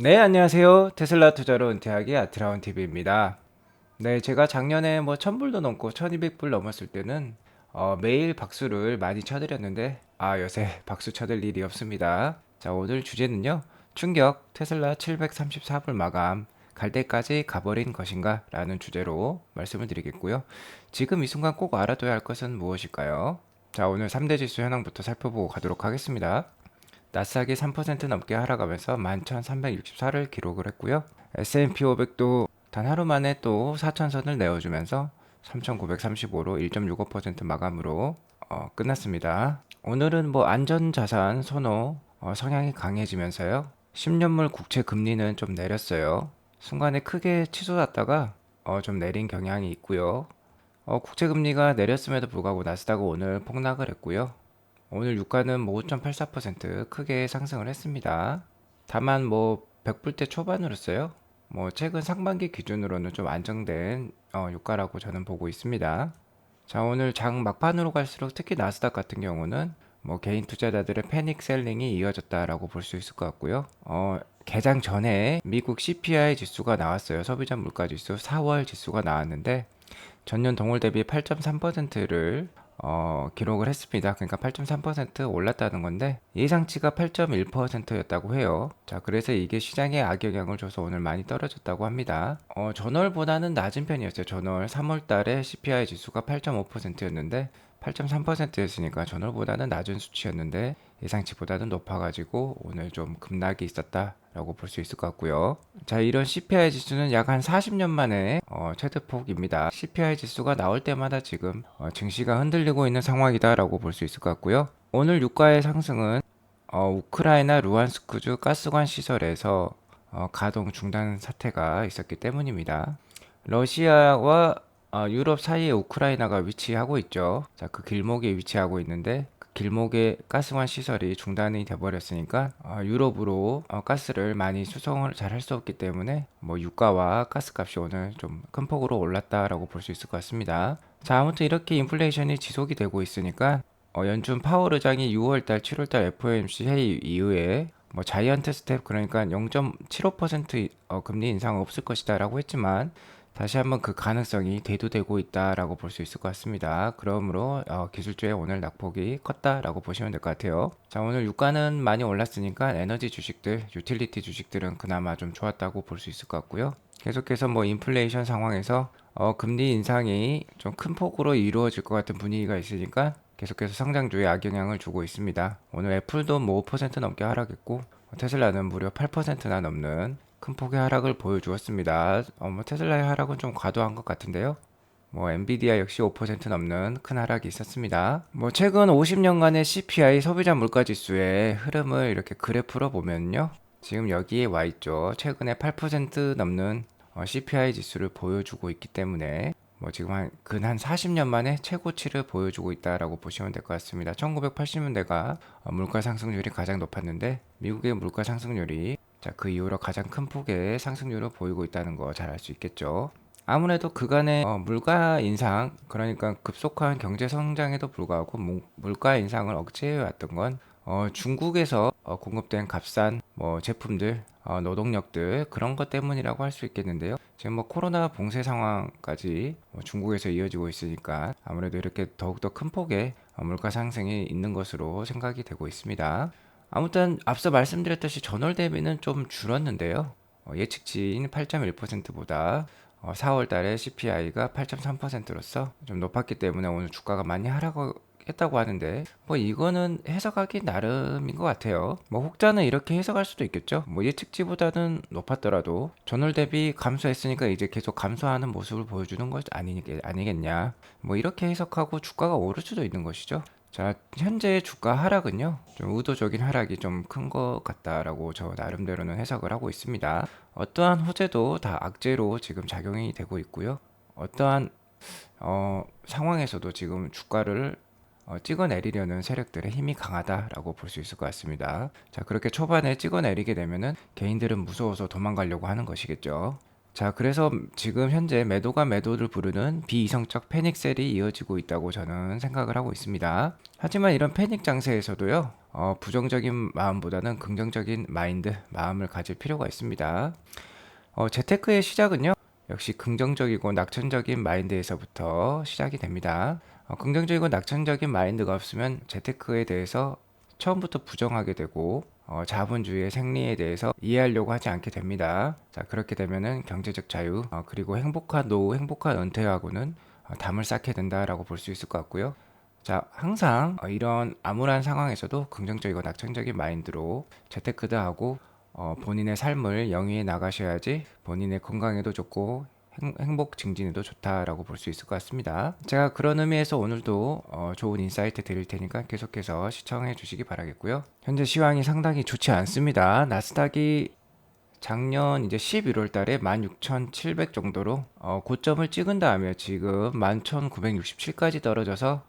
네, 안녕하세요. 테슬라 투자로 은퇴하기 아트라운 TV입니다. 네, 제가 작년에 뭐 1000불도 넘고 1200불 넘었을 때는 매일 박수를 많이 쳐드렸는데 요새 박수 쳐들 일이 없습니다. 자, 오늘 주제는요. 충격 테슬라 734불 마감 갈 때까지 가버린 것인가? 라는 주제로 말씀을 드리겠고요. 지금 이 순간 꼭 알아둬야 할 것은 무엇일까요? 자, 오늘 3대 지수 현황부터 살펴보고 가도록 하겠습니다. 나스닥이 3% 넘게 하락하면서 11,364를 기록을 했고요. S&P 500도 단 하루 만에 또 4천선을 내어주면서 3,935로 1.65% 마감으로 끝났습니다. 오늘은 뭐 안전자산 선호 성향이 강해지면서요. 10년물 국채 금리는 좀 내렸어요. 순간에 크게 치솟았다가 좀 내린 경향이 있고요. 국채 금리가 내렸음에도 불구하고 나스닥은 오늘 폭락을 했고요. 오늘 유가는 뭐 5.84% 크게 상승을 했습니다. 다만 뭐 100불대 초반으로서요. 뭐 최근 상반기 기준으로는 좀 안정된 유가라고 저는 보고 있습니다. 자, 오늘 장 막판으로 갈수록 특히 나스닥 같은 경우는 뭐 개인 투자자들의 패닉 셀링이 이어졌다라고 볼 수 있을 것 같고요. 개장 전에 미국 CPI 지수가 나왔어요. 소비자 물가 지수 4월 지수가 나왔는데 전년 동월 대비 8.3%를 기록을 했습니다. 그러니까 8.3% 올랐다는 건데 예상치가 8.1%였다고 해요. 자, 그래서 이게 시장에 악영향을 줘서 오늘 많이 떨어졌다고 합니다. 전월보다는 낮은 편이었어요. 전월 3월 달에 CPI 지수가 8.5%였는데 8.3%였으니까 전월보다는 낮은 수치였는데 예상치보다는 높아가지고 오늘 좀 급락이 있었다라고 볼 수 있을 것 같고요. 자, 이런 CPI 지수는 약 한 40년 만에 최대폭입니다. CPI 지수가 나올 때마다 지금 증시가 흔들리고 있는 상황이다라고 볼 수 있을 것 같고요. 오늘 유가의 상승은 우크라이나 루안스크주 가스관 시설에서 가동 중단 사태가 있었기 때문입니다. 러시아와 유럽 사이에 우크라이나가 위치하고 있죠. 자, 그 길목에 위치하고 있는데 그 길목에 가스관 시설이 중단이 돼버렸으니까 유럽으로 가스를 많이 수송을 잘 할 수 없기 때문에 뭐 유가와 가스값이 오늘 좀 큰 폭으로 올랐다라고 볼 수 있을 것 같습니다. 자, 아무튼 이렇게 인플레이션이 지속이 되고 있으니까 연준 파월 의장이 6월달, 7월달 FOMC 회의 이후에 뭐 자이언트 스텝 그러니까 0.75% 금리 인상 없을 것이다라고 했지만 다시 한번 그 가능성이 대두되고 있다라고 볼 수 있을 것 같습니다. 그러므로 기술주의 오늘 낙폭이 컸다라고 보시면 될 것 같아요. 자, 오늘 유가는 많이 올랐으니까 에너지 주식들, 유틸리티 주식들은 그나마 좀 좋았다고 볼 수 있을 것 같고요. 계속해서 뭐 인플레이션 상황에서 금리 인상이 좀 큰 폭으로 이루어질 것 같은 분위기가 있으니까 계속해서 성장주에 악영향을 주고 있습니다. 오늘 애플도 뭐 5% 넘게 하락했고 테슬라는 무려 8%나 넘는 큰 폭의 하락을 보여주었습니다. 뭐 테슬라의 하락은 좀 과도한 것 같은데요. 뭐 엔비디아 역시 5% 넘는 큰 하락이 있었습니다. 뭐 최근 50년간의 CPI 소비자 물가 지수의 흐름을 이렇게 그래프로 보면요. 지금 여기에 와 있죠. 최근에 8% 넘는 CPI 지수를 보여주고 있기 때문에 뭐 지금 한 40년 만에 최고치를 보여주고 있다라고 보시면 될 것 같습니다. 1980년대가 물가 상승률이 가장 높았는데 미국의 물가 상승률이 자, 그 이후로 가장 큰 폭의 상승률을 보이고 있다는 거 잘 알 수 있겠죠. 아무래도 그간의 물가 인상, 그러니까 급속한 경제 성장에도 불구하고 물가 인상을 억제해 왔던 건 중국에서 공급된 값싼 뭐 제품들, 노동력들 그런 것 때문이라고 할 수 있겠는데요. 지금 뭐 코로나 봉쇄 상황까지 중국에서 이어지고 있으니까 아무래도 이렇게 더욱더 큰 폭의 물가 상승이 있는 것으로 생각이 되고 있습니다. 아무튼 앞서 말씀드렸듯이 전월 대비는 좀 줄었는데요. 예측치인 8.1%보다 4월 달에 CPI가 8.3%로서 좀 높았기 때문에 오늘 주가가 많이 하락했다고 하는데 뭐 이거는 해석하기 나름인 것 같아요. 뭐 혹자는 이렇게 해석할 수도 있겠죠. 뭐 예측치보다는 높았더라도 전월 대비 감소했으니까 이제 계속 감소하는 모습을 보여주는 것 아니겠냐. 뭐 이렇게 해석하고 주가가 오를 수도 있는 것이죠. 자, 현재 주가 하락은요, 좀 의도적인 하락이 좀 큰 것 같다라고 저 나름대로는 해석을 하고 있습니다. 어떠한 호재도 다 악재로 지금 작용이 되고 있고요. 어떠한 상황에서도 지금 주가를 찍어내리려는 세력들의 힘이 강하다라고 볼 수 있을 것 같습니다. 자, 그렇게 초반에 찍어내리게 되면은 개인들은 무서워서 도망가려고 하는 것이겠죠. 자, 그래서 지금 현재 매도가 매도를 부르는 비이성적 패닉셀이 이어지고 있다고 저는 생각을 하고 있습니다. 하지만 이런 패닉 장세에서도요, 부정적인 마음보다는 긍정적인 마인드, 마음을 가질 필요가 있습니다. 재테크의 시작은요, 역시 긍정적이고 낙천적인 마인드에서부터 시작이 됩니다. 긍정적이고 낙천적인 마인드가 없으면 재테크에 대해서 처음부터 부정하게 되고 자본주의의 생리에 대해서 이해하려고 하지 않게 됩니다. 자, 그렇게 되면은 경제적 자유 그리고 행복한 노후, 행복한 은퇴하고는 담을 쌓게 된다라고 볼 수 있을 것 같고요. 자, 항상 이런 암울한 상황에서도 긍정적이고 낙천적인 마인드로 재테크도 하고 본인의 삶을 영위해 나가셔야지 본인의 건강에도 좋고 행복 증진에도 좋다라고 볼 수 있을 것 같습니다. 제가 그런 의미에서 오늘도 좋은 인사이트 드릴 테니까 계속해서 시청해 주시기 바라겠고요. 현재 시황이 상당히 좋지 않습니다. 나스닥이 작년 이제 11월 달에 16,700 정도로 고점을 찍은 다음에 지금 11,967까지 떨어져서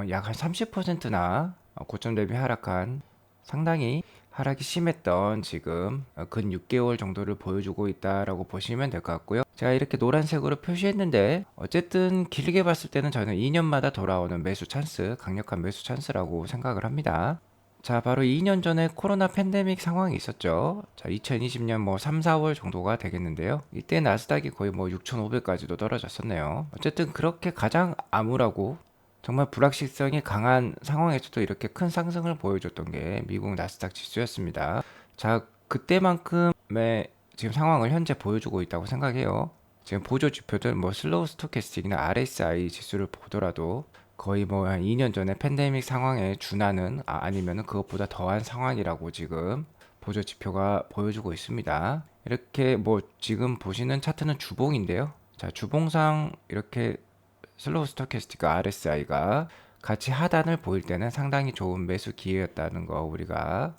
약 한 30%나 고점 대비 하락한 상당히 하락이 심했던 지금 근 6개월 정도를 보여주고 있다라고 보시면 될 것 같고요. 제가 이렇게 노란색으로 표시했는데 어쨌든 길게 봤을 때는 저는 2년마다 돌아오는 매수 찬스, 강력한 매수 찬스라고 생각을 합니다. 자, 바로 2년 전에 코로나 팬데믹 상황이 있었죠. 자, 2020년 뭐 3, 4월 정도가 되겠는데요. 이때 나스닥이 거의 뭐 6,500까지도 떨어졌었네요. 어쨌든 그렇게 가장 암울하고 정말 불확실성이 강한 상황에서도 이렇게 큰 상승을 보여줬던 게 미국 나스닥 지수였습니다. 자, 그때만큼의 지금 상황을 현재 보여주고 있다고 생각해요. 지금 보조 지표들 뭐 슬로우 스토캐스틱이나 RSI 지수를 보더라도 거의 뭐 한 2년 전에 팬데믹 상황에 준하는 아니면은 그것보다 더한 상황이라고 지금 보조 지표가 보여주고 있습니다. 이렇게 뭐 지금 보시는 차트는 주봉인데요. 자, 주봉상 이렇게 슬로우 스토캐스틱 RSI가 같이 하단을 보일 때는 상당히 좋은 매수 기회였다는 거 우리가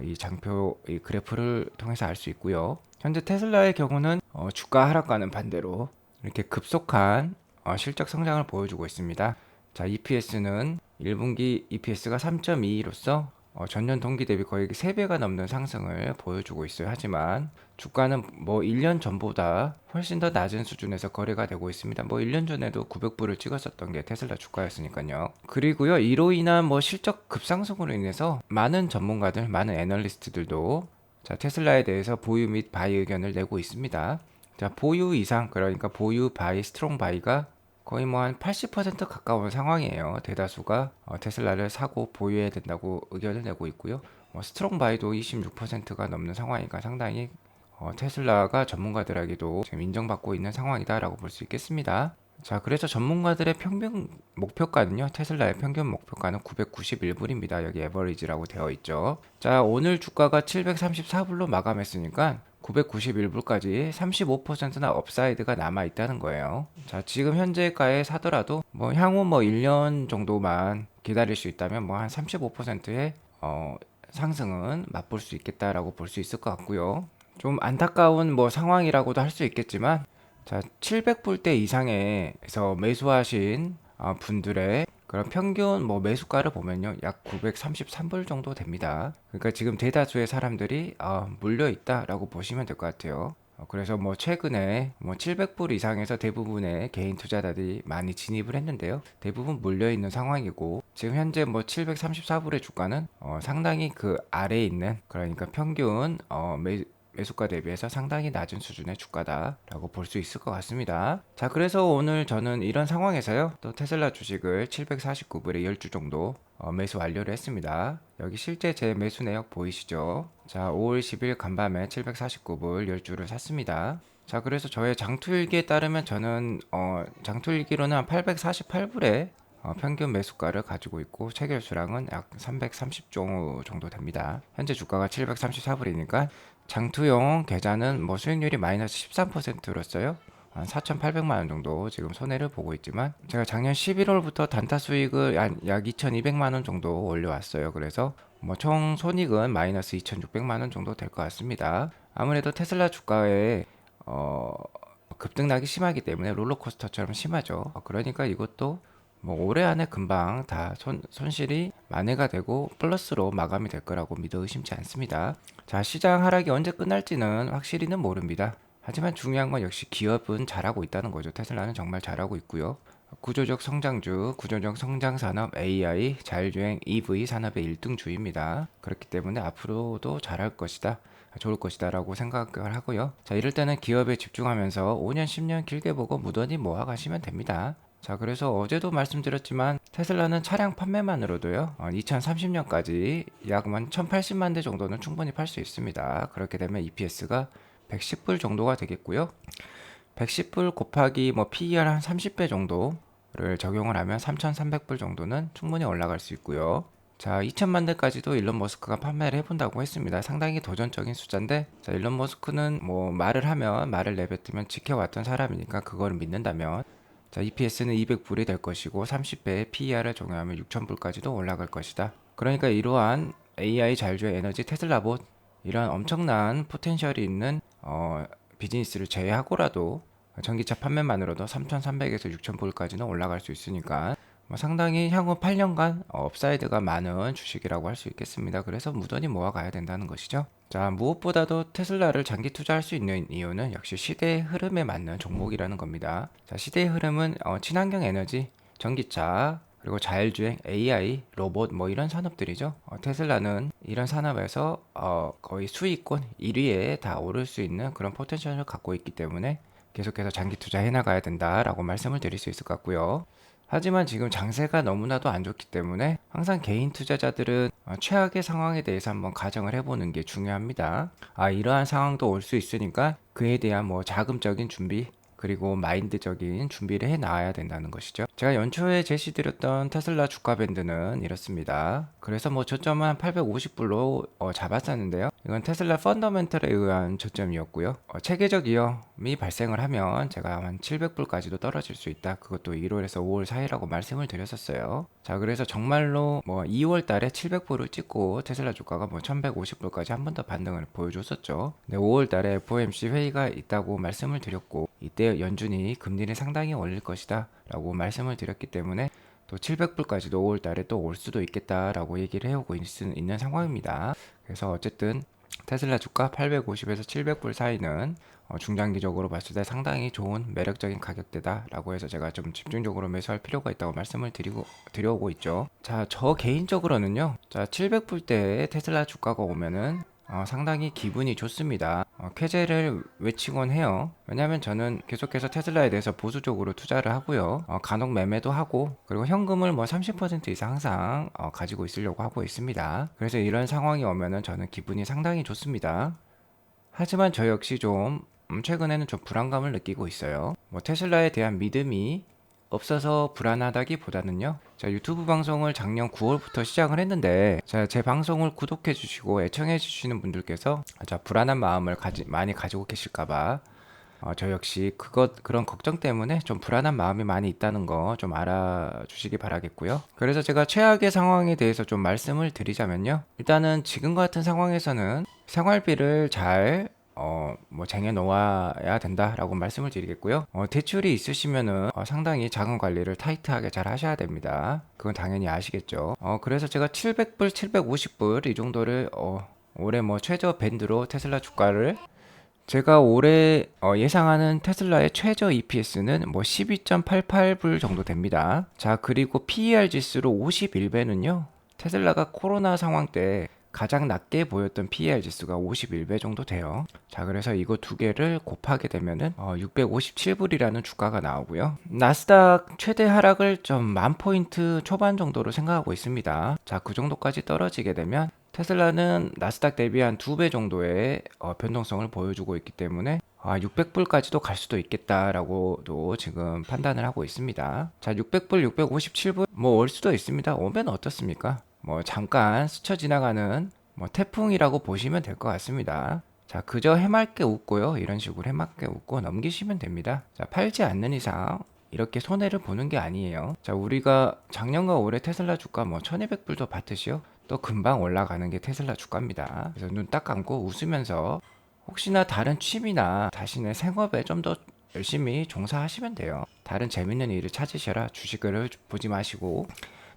이 장표 이 그래프를 통해서 알 수 있고요. 현재 테슬라의 경우는 주가 하락과는 반대로 이렇게 급속한 실적 성장을 보여주고 있습니다. 자, EPS는 1분기 EPS가 3.22로서 전년 동기 대비 거의 3배가 넘는 상승을 보여주고 있어요. 하지만 주가는 뭐 1년 전보다 훨씬 더 낮은 수준에서 거래가 되고 있습니다. 뭐 1년 전에도 900불을 찍었었던 게 테슬라 주가였으니까요. 그리고요, 이로 인한 뭐 실적 급상승으로 인해서 많은 전문가들, 많은 애널리스트들도 자, 테슬라에 대해서 보유 및 바이 의견을 내고 있습니다. 자, 보유 이상, 그러니까 보유 바이, 스트롱 바이가 거의 뭐 한 80% 가까운 상황이에요. 대다수가 테슬라를 사고 보유해야 된다고 의견을 내고 있고요. 스트롱 바이도 26%가 넘는 상황이니까 상당히 테슬라가 전문가들에게도 지금 인정받고 있는 상황이다라고 볼 수 있겠습니다. 자, 그래서 전문가들의 평균 목표가는요, 테슬라의 평균 목표가는 991불입니다. 여기 에버리지라고 되어 있죠. 자, 오늘 주가가 734불로 마감했으니까 991불까지 35%나 업사이드가 남아 있다는 거예요. 자, 지금 현재가에 사더라도 뭐 향후 뭐 1년 정도만 기다릴 수 있다면 뭐 한 35%의 상승은 맛볼 수 있겠다라고 볼 수 있을 것 같고요. 좀 안타까운 뭐 상황이라고도 할 수 있겠지만 자, 700불대 이상에서 매수하신 분들의 그런 평균 뭐 매수가를 보면요, 약 933불 정도 됩니다. 그러니까 지금 대다수의 사람들이 물려 있다라고 보시면 될 것 같아요. 그래서 뭐 최근에 뭐 700불 이상에서 대부분의 개인 투자자들이 많이 진입을 했는데요. 대부분 물려 있는 상황이고 지금 현재 뭐 734불의 주가는 상당히 그 아래에 있는, 그러니까 평균 매수가 대비해서 상당히 낮은 수준의 주가다라고 볼 수 있을 것 같습니다. 자, 그래서 오늘 저는 이런 상황에서요, 또 테슬라 주식을 749불에 10주 정도 매수 완료를 했습니다. 여기 실제 제 매수 내역 보이시죠? 자, 5월 10일 간밤에 749불 10주를 샀습니다. 자, 그래서 저의 장투일기에 따르면 저는 장투일기로는 한 848불에 평균 매수가를 가지고 있고 체결 수량은 약 330종 정도 됩니다. 현재 주가가 734불이니까 장투용 계좌는 뭐 수익률이 마이너스 13%였어요. 한 4,800만 원 정도 지금 손해를 보고 있지만 제가 작년 11월부터 단타 수익을 약 2,200만 원 정도 올려왔어요. 그래서 뭐 총 손익은 마이너스 2,600만 원 정도 될 것 같습니다. 아무래도 테슬라 주가에 급등락이 심하기 때문에 롤러코스터처럼 심하죠. 그러니까 이것도 뭐 올해 안에 금방 다 손실이 만회가 되고 플러스로 마감이 될 거라고 믿어 의심치 않습니다. 자, 시장 하락이 언제 끝날지는 확실히는 모릅니다. 하지만 중요한 건 역시 기업은 잘하고 있다는 거죠. 테슬라는 정말 잘하고 있고요. 구조적 성장주, 구조적 성장 산업, AI, 자율주행, EV 산업의 1등주입니다. 그렇기 때문에 앞으로도 잘할 것이다. 좋을 것이다 라고 생각을 하고요. 자, 이럴 때는 기업에 집중하면서 5년, 10년 길게 보고 무던히 모아 가시면 됩니다. 자, 그래서 어제도 말씀드렸지만 테슬라는 차량 판매만으로도요, 2030년까지 약 1080만 대 정도는 충분히 팔 수 있습니다. 그렇게 되면 EPS가 110불 정도가 되겠고요. 110불 곱하기 뭐 PER 한 30배 정도를 적용을 하면 3,300불 정도는 충분히 올라갈 수 있고요. 자, 2천만 대까지도 일론 머스크가 판매를 해본다고 했습니다. 상당히 도전적인 숫자인데, 자, 일론 머스크는 뭐 말을 하면 말을 내뱉으면 지켜왔던 사람이니까 그거를 믿는다면, 자, EPS는 200불이 될 것이고 30배의 PER을 적용하면 6,000불까지도 올라갈 것이다. 그러니까 이러한 AI 자율주행 에너지 테슬라봇 이런 엄청난 포텐셜이 있는 비즈니스를 제외하고라도 전기차 판매만으로도 3,300에서 6,000불까지는 올라갈 수 있으니까 뭐 상당히 향후 8년간 업사이드가 많은 주식이라고 할 수 있겠습니다. 그래서 무던히 모아가야 된다는 것이죠. 자, 무엇보다도 테슬라를 장기 투자할 수 있는 이유는 역시 시대의 흐름에 맞는 종목이라는 겁니다. 자, 시대의 흐름은 친환경 에너지, 전기차, 그리고 자율주행, AI, 로봇 뭐 이런 산업들이죠. 테슬라는 이런 산업에서 거의 수익권 1위에 다 오를 수 있는 그런 포텐셜을 갖고 있기 때문에 계속해서 장기 투자해 나가야 된다라고 말씀을 드릴 수 있을 것 같고요. 하지만 지금 장세가 너무나도 안 좋기 때문에 항상 개인 투자자들은 최악의 상황에 대해서 한번 가정을 해보는 게 중요합니다. 이러한 상황도 올 수 있으니까 그에 대한 뭐 자금적인 준비 그리고 마인드적인 준비를 해 나와야 된다는 것이죠. 제가 연초에 제시드렸던 테슬라 주가 밴드는 이렇습니다. 그래서 뭐 저점은 한 850불로 잡았었는데요. 이건 테슬라 펀더멘털에 의한 저점이었고요. 체계적 위험이 발생을 하면 제가 한 700불까지도 떨어질 수 있다. 그것도 1월에서 5월 사이라고 말씀을 드렸었어요. 자, 그래서 정말로 뭐 2월 달에 700불을 찍고 테슬라 주가가 뭐 1150불까지 한 번 더 반등을 보여줬었죠. 근데 5월 달에 FOMC 회의가 있다고 말씀을 드렸고 이때 연준이 금리를 상당히 올릴 것이다 라고 말씀을 드렸기 때문에 또 700불까지도 5월 달에 또 올 수도 있겠다라고 얘기를 해오고 있는 상황입니다. 그래서 어쨌든 테슬라 주가 850에서 700불 사이는 중장기적으로 봤을 때 상당히 좋은 매력적인 가격대다라고 해서 제가 좀 집중적으로 매수할 필요가 있다고 말씀을 드려오고 있죠. 자, 저 개인적으로는요. 자, 700불대에 테슬라 주가가 오면은 상당히 기분이 좋습니다. 쾌재를 외치곤 해요. 왜냐하면 저는 계속해서 테슬라에 대해서 보수적으로 투자를 하고요. 간혹 매매도 하고 그리고 현금을 뭐 30% 이상 항상 가지고 있으려고 하고 있습니다. 그래서 이런 상황이 오면은 저는 기분이 상당히 좋습니다. 하지만 저 역시 좀 최근에는 좀 불안감을 느끼고 있어요. 뭐 테슬라에 대한 믿음이 없어서 불안하다기보다는요. 자, 유튜브 방송을 작년 9월부터 시작을 했는데 제 방송을 구독해 주시고 애청해 주시는 분들께서 불안한 마음을 많이 가지고 계실까봐 저 역시 그런 걱정 때문에 좀 불안한 마음이 많이 있다는 거 좀 알아주시기 바라겠고요. 그래서 제가 최악의 상황에 대해서 좀 말씀을 드리자면요. 일단은 지금 같은 상황에서는 생활비를 잘 뭐 쟁여 놓아야 된다라고 말씀을 드리겠고요. 대출이 있으시면은 상당히 자금 관리를 타이트하게 잘 하셔야 됩니다. 그건 당연히 아시겠죠. 그래서 제가 700불, 750불 이 정도를 올해 뭐 최저 밴드로 테슬라 주가를 제가 올해 예상하는 테슬라의 최저 EPS는 뭐 12.88불 정도 됩니다. 자, 그리고 PER 지수로 51배는요. 테슬라가 코로나 상황 때 가장 낮게 보였던 PER 지수가 51배 정도 돼요. 자, 그래서 이거 두 개를 곱하게 되면은 657불이라는 주가가 나오고요. 나스닥 최대 하락을 좀 10,000포인트 초반 정도로 생각하고 있습니다. 자, 그 정도까지 떨어지게 되면 테슬라는 나스닥 대비 한 2배 정도의 변동성을 보여주고 있기 때문에 600불까지도 갈 수도 있겠다라고도 지금 판단을 하고 있습니다. 자, 600불, 657불 뭐 올 수도 있습니다. 오면 어떻습니까? 뭐 잠깐 스쳐 지나가는 뭐 태풍이라고 보시면 될 것 같습니다. 자, 그저 해맑게 웃고요. 이런 식으로 해맑게 웃고 넘기시면 됩니다. 자, 팔지 않는 이상 이렇게 손해를 보는 게 아니에요. 자, 우리가 작년과 올해 테슬라 주가 뭐 1200불도 봤듯이요. 또 금방 올라가는 게 테슬라 주가입니다. 그래서 눈 딱 감고 웃으면서 혹시나 다른 취미나 자신의 생업에 좀 더 열심히 종사하시면 돼요. 다른 재밌는 일을 찾으셔라. 주식을 보지 마시고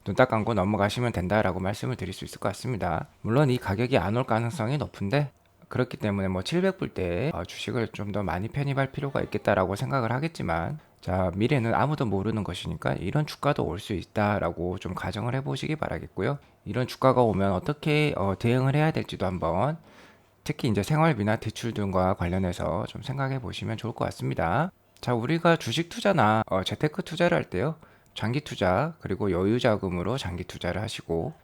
눈 딱 감고 넘어가시면 된다라고 말씀을 드릴 수 있을 것 같습니다. 물론 이 가격이 안 올 가능성이 높은데 그렇기 때문에 뭐 700불대 주식을 좀 더 많이 편입할 필요가 있겠다라고 생각을 하겠지만, 자, 미래는 아무도 모르는 것이니까 이런 주가도 올 수 있다라고 좀 가정을 해보시기 바라겠고요. 이런 주가가 오면 어떻게 대응을 해야 될지도 한번, 특히 이제 생활비나 대출 등과 관련해서 좀 생각해 보시면 좋을 것 같습니다. 자, 우리가 주식 투자나 재테크 투자를 할 때요, 장기 투자 그리고 여유 자금으로 장기 투자를 하시고,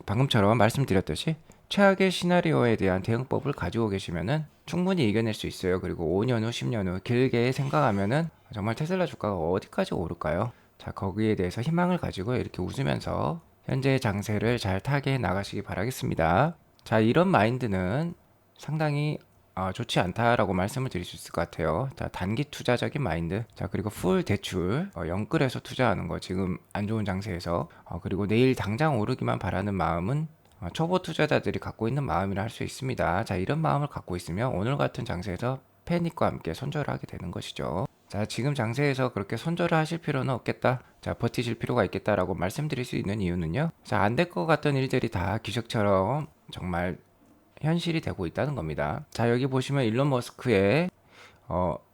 방금처럼 말씀드렸듯이 최악의 시나리오에 대한 대응법을 가지고 계시면은 충분히 이겨낼 수 있어요. 그리고 5년 후, 10년 후 길게 생각하면은 정말 테슬라 주가가 어디까지 오를까요? 자, 거기에 대해서 희망을 가지고 이렇게 웃으면서 현재 장세를 잘 타게 나가시기 바라겠습니다. 자, 이런 마인드는 상당히 좋지 않다라고 말씀을 드릴 수 있을 것 같아요. 자, 단기 투자적인 마인드. 자, 그리고 풀 대출, 영끌해서 투자하는 거 지금 안 좋은 장세에서, 그리고 내일 당장 오르기만 바라는 마음은 초보 투자자들이 갖고 있는 마음이라 할 수 있습니다. 자, 이런 마음을 갖고 있으면 오늘 같은 장세에서 패닉과 함께 손절을 하게 되는 것이죠. 자, 지금 장세에서 그렇게 손절을 하실 필요는 없겠다. 자, 버티실 필요가 있겠다라고 말씀드릴 수 있는 이유는요. 자, 안 될 것 같던 일들이 다 기적처럼 정말 현실이 되고 있다는 겁니다. 자, 여기 보시면 일론 머스크의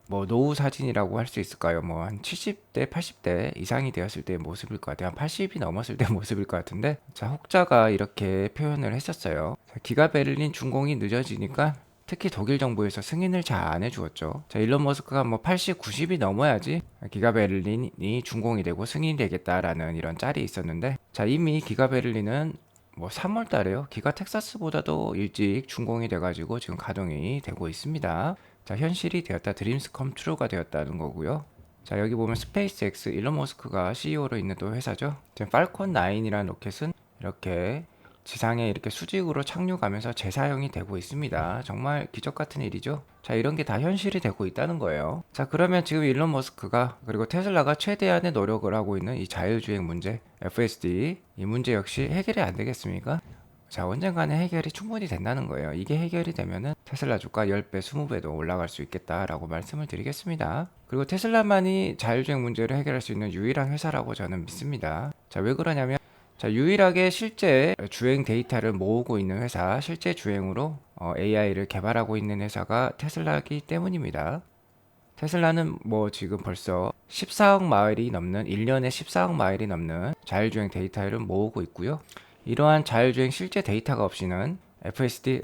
뭐 노후 사진이라고 할 수 있을까요? 뭐 한 70대, 80대 이상이 되었을 때의 모습일 것 같아요. 한 80이 넘었을 때 모습일 것 같은데, 자, 혹자가 이렇게 표현을 했었어요. 자, 기가 베를린 준공이 늦어지니까 특히 독일 정부에서 승인을 잘 안 해주었죠. 자, 일론 머스크가 뭐 80, 90이 넘어야지 기가 베를린이 준공이 되고 승인이 되겠다라는 이런 짤이 있었는데, 자, 이미 기가 베를린은 뭐 3월 달에요. 기가 텍사스보다도 일찍 준공이 돼가지고 지금 가동이 되고 있습니다. 자, 현실이 되었다. 드림스 컴 트루가 되었다는 거고요. 자, 여기 보면 스페이스X 일론 머스크가 CEO로 있는 또 회사죠. 지금 팔콘 9이라는 로켓은 이렇게 지상에 이렇게 수직으로 착륙하면서 재사용이 되고 있습니다. 정말 기적 같은 일이죠. 자, 이런 게 다 현실이 되고 있다는 거예요. 자, 그러면 지금 일론 머스크가 그리고 테슬라가 최대한의 노력을 하고 있는 이 자율주행 문제, FSD, 이 문제 역시 해결이 안 되겠습니까? 자, 언젠가는 해결이 충분히 된다는 거예요. 이게 해결이 되면은 테슬라 주가 10배, 20배도 올라갈 수 있겠다라고 말씀을 드리겠습니다. 그리고 테슬라만이 자율주행 문제를 해결할 수 있는 유일한 회사라고 저는 믿습니다. 자, 왜 그러냐면, 자, 유일하게 실제 주행 데이터를 모으고 있는 회사, 실제 주행으로 AI를 개발하고 있는 회사가 테슬라이기 때문입니다. 테슬라는 뭐 지금 벌써 14억 마일이 넘는 1년에 14억 마일이 넘는 자율주행 데이터를 모으고 있고요. 이러한 자율주행 실제 데이터가 없이는 FSD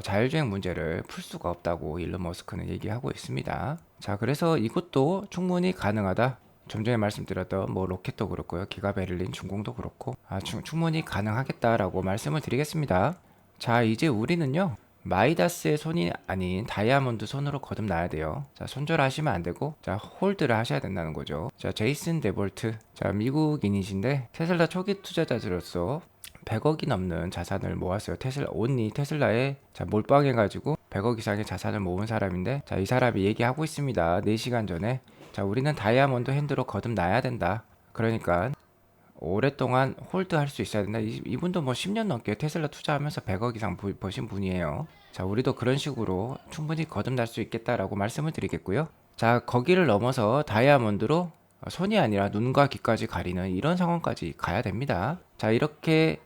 자율주행 문제를 풀 수가 없다고 일론 머스크는 얘기하고 있습니다. 자, 그래서 이것도 충분히 가능하다. 좀 전에 말씀드렸던 뭐 로켓도 그렇고요, 기가 베를린 준공도 그렇고 충분히 가능하겠다라고 말씀을 드리겠습니다. 자, 이제 우리는요, 마이다스의 손이 아닌 다이아몬드 손으로 거듭나야 돼요. 자, 손절하시면 안 되고, 자, 홀드를 하셔야 된다는 거죠. 자, 제이슨 데볼트, 자, 미국인이신데 테슬라 초기 투자자들로서 100억이 넘는 자산을 모았어요. 온리 테슬라에 몰빵해가지고 100억 이상의 자산을 모은 사람인데, 자, 이 사람이 얘기하고 있습니다. 4시간 전에. 자, 우리는 다이아몬드 핸드로 거듭나야 된다. 그러니까 오랫동안 홀드할 수 있어야 된다. 이분도 뭐 10년 넘게 테슬라 투자하면서 100억 이상 버신 분이에요. 자, 우리도 그런 식으로 충분히 거듭날 수 있겠다라고 말씀을 드리겠고요. 자, 거기를 넘어서 다이아몬드로 손이 아니라 눈과 귀까지 가리는 이런 상황까지 가야 됩니다. 자, 이렇게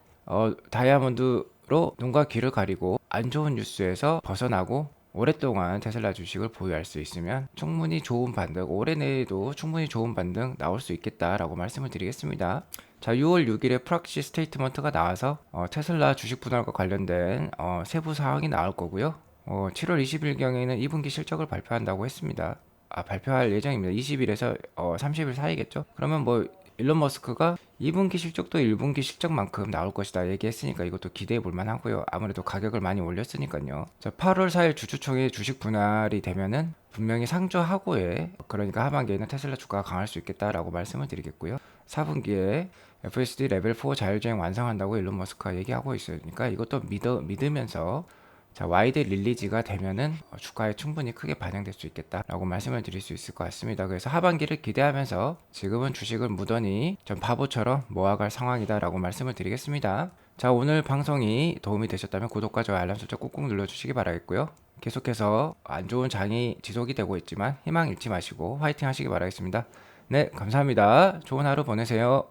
다이아몬드로 눈과 귀를 가리고 안 좋은 뉴스에서 벗어나고 오랫동안 테슬라 주식을 보유할 수 있으면 충분히 좋은 반등, 올해 내에도 충분히 좋은 반등 나올 수 있겠다라고 말씀을 드리겠습니다. 자, 6월 6일에 프락시 스테이트먼트가 나와서 테슬라 주식 분할과 관련된 세부 사항이 나올 거고요. 7월 20일경에는 2분기 실적을 발표한다고 했습니다. 발표할 예정입니다. 20일에서 30일 사이겠죠. 그러면 뭐 일론 머스크가 2분기 실적도 1분기 실적만큼 나올 것이다 얘기했으니까 이것도 기대해 볼 만하고요. 아무래도 가격을 많이 올렸으니까요. 자, 8월 4일 주주총회 주식 분할이 되면은 분명히 상저하고에, 그러니까 하반기에는 테슬라 주가가 강할 수 있겠다라고 말씀을 드리겠고요. 4분기에 FSD 레벨 4 자율주행 완성한다고 일론 머스크가 얘기하고 있으니까 이것도 믿으면서, 자, 와이드 릴리즈가 되면은 주가에 충분히 크게 반영될 수 있겠다라고 말씀을 드릴 수 있을 것 같습니다. 그래서 하반기를 기대하면서 지금은 주식을 무던히 좀 바보처럼 모아갈 상황이다라고 말씀을 드리겠습니다. 자, 오늘 방송이 도움이 되셨다면 구독과 좋아요, 알람 설정 꾹꾹 눌러주시기 바라겠고요. 계속해서 안 좋은 장이 지속이 되고 있지만 희망 잃지 마시고 화이팅 하시기 바라겠습니다. 네, 감사합니다. 좋은 하루 보내세요.